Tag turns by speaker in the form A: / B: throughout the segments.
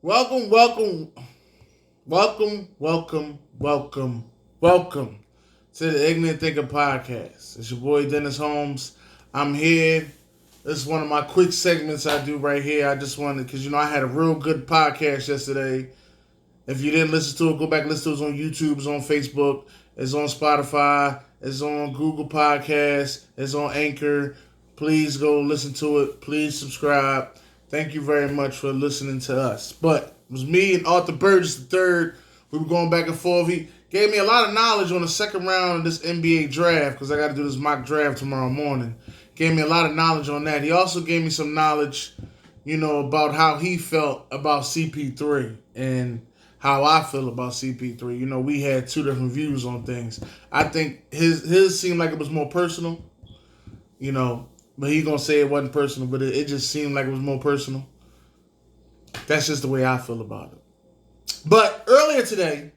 A: Welcome, welcome, welcome to the Ignorant Thinker Podcast. It's your boy Dennis Holmes. I'm here. This is one of my quick segments I do right here. I just wanted, because I had a real good podcast yesterday. If you didn't listen to it, go back and listen to it. It's on YouTube, it's on Facebook, it's on Spotify, it's on Google Podcasts, it's on Anchor. Please go listen to it. Please subscribe. Thank you very much for listening to us. But it was me and Arthur Burgess the third. We were going back and forth. He gave me a lot of knowledge on the second round of this NBA draft because I got to do this mock draft tomorrow morning. Gave me a lot of knowledge on that. He also gave me some knowledge, about how he felt about CP3 and how I feel about CP3. We had two different views on things. I think his seemed like it was more personal, but he gonna say it wasn't personal, but it just seemed like it was more personal. That's just the way I feel about it. But earlier today,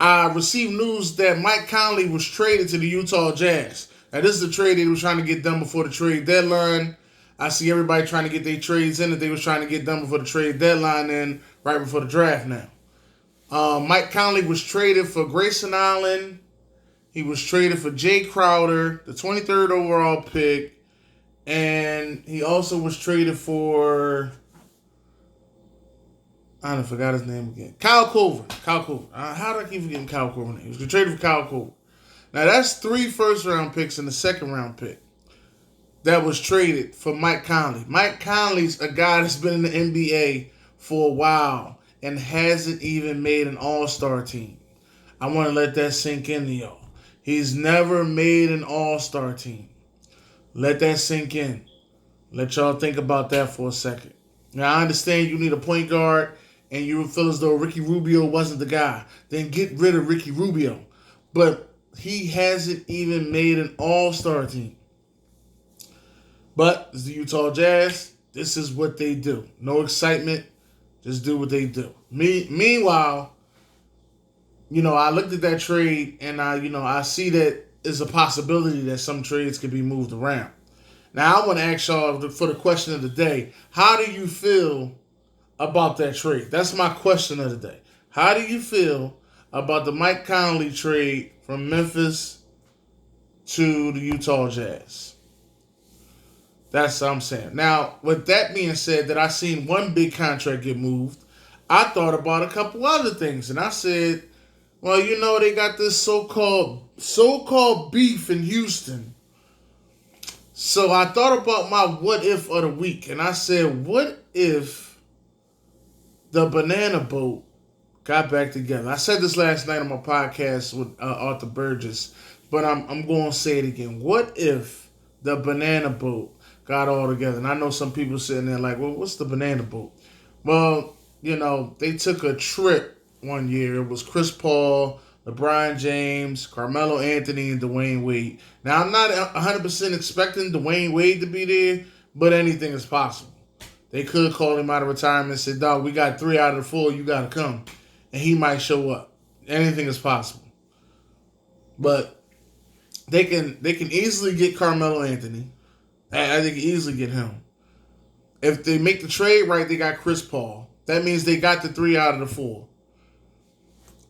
A: I received news that Mike Conley was traded to the Utah Jazz. Now, this is a trade they were trying to get done before the trade deadline. I see everybody trying to get their trades in that they was trying to get done before the trade deadline and right before the draft now. Mike Conley was traded for Grayson Allen. He was traded for Jay Crowder, the 23rd overall pick. And he also was traded for, I don't forgot his name again. Kyle Korver. How did I keep forgetting Kyle Korver name? He was traded for Kyle Korver. Now that's 3 first-round picks and a second-round pick that was traded for Mike Conley. Mike Conley's a guy that's been in the NBA for a while and hasn't even made an all-star team. I want to let that sink into y'all. He's never made an all-star team. Let that sink in. Let y'all think about that for a second. Now, I understand you need a point guard and you feel as though Ricky Rubio wasn't the guy. Then get rid of Ricky Rubio. But he hasn't even made an all-star team. But it's the Utah Jazz. This is what they do. No excitement. Just do what they do. Meanwhile, I looked at that trade and I see that it's a possibility that some trades could be moved around. Now, I want to ask y'all for the question of the day. How do you feel about that trade? That's my question of the day. How do you feel about the Mike Conley trade from Memphis to the Utah Jazz? That's what I'm saying. Now, with that being said, that I seen one big contract get moved, I thought about a couple other things. And I said, well, they got this so-called beef in Houston. So I thought about my what if of the week. And I said, what if the Banana Boat got back together? I said this last night on my podcast with Arthur Burgess, but I'm going to say it again. What if the Banana Boat got all together? And I know some people sitting there like, well, what's the Banana Boat? Well, they took a trip one year. It was Chris Paul, LeBron James, Carmelo Anthony, and Dwayne Wade. Now, I'm not 100% expecting Dwayne Wade to be there, but anything is possible. They could call him out of retirement and say, dog, we got 3 out of the 4, you got to come. And he might show up. Anything is possible. But they can easily get Carmelo Anthony. They can easily get him. If they make the trade right, they got Chris Paul. That means they got the 3 out of the 4.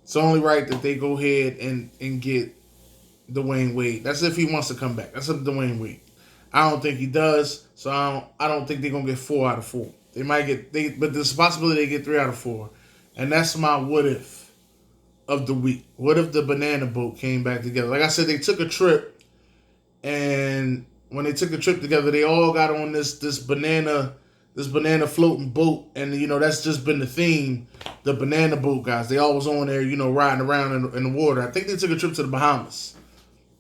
A: It's only right that they go ahead and get Dwayne Wade. That's if he wants to come back. That's up to Dwayne Wade. I don't think he does, so I don't think they're gonna get 4 out of 4. They might but there's a possibility they get 3 out of 4, and that's my what if of the week. What if the Banana Boat came back together? Like I said, they took a trip, and when they took a trip together, they all got on this banana floating boat, and that's just been the theme. The Banana Boat guys, they always on there, riding around in the water. I think they took a trip to the Bahamas.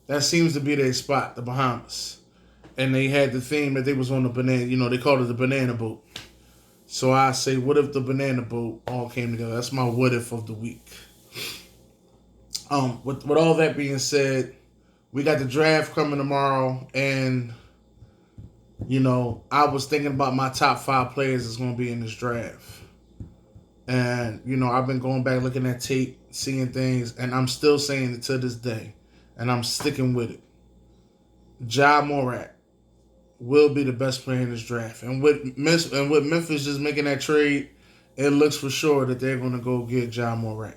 A: That seems to be their spot, the Bahamas. And they had the theme that they was on the banana, they called it the Banana Boat. So I say, what if the Banana Boat all came together? That's my what if of the week. With all that being said, we got the draft coming tomorrow, and I was thinking about my top 5 players that's going to be in this draft. And, I've been going back looking at tape, seeing things, and I'm still saying it to this day. And I'm sticking with it. Ja Morant will be the best player in this draft. And with Memphis just making that trade, it looks for sure that they're going to go get Ja Morant.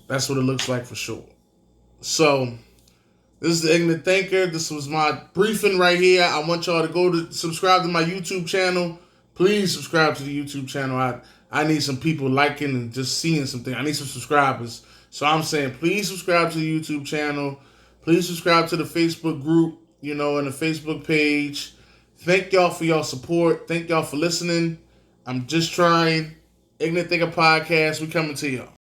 A: That's what it looks like for sure. So, this is the Ignorant Thinker. This was my briefing right here. I want y'all to go to subscribe to my YouTube channel. Please subscribe to the YouTube channel. I need some people liking and just seeing something. I need some subscribers. So I'm saying, please subscribe to the YouTube channel. Please subscribe to the Facebook group, and the Facebook page. Thank y'all for y'all support. Thank y'all for listening. I'm just trying. Ignorant Thinker Podcast. We coming to y'all.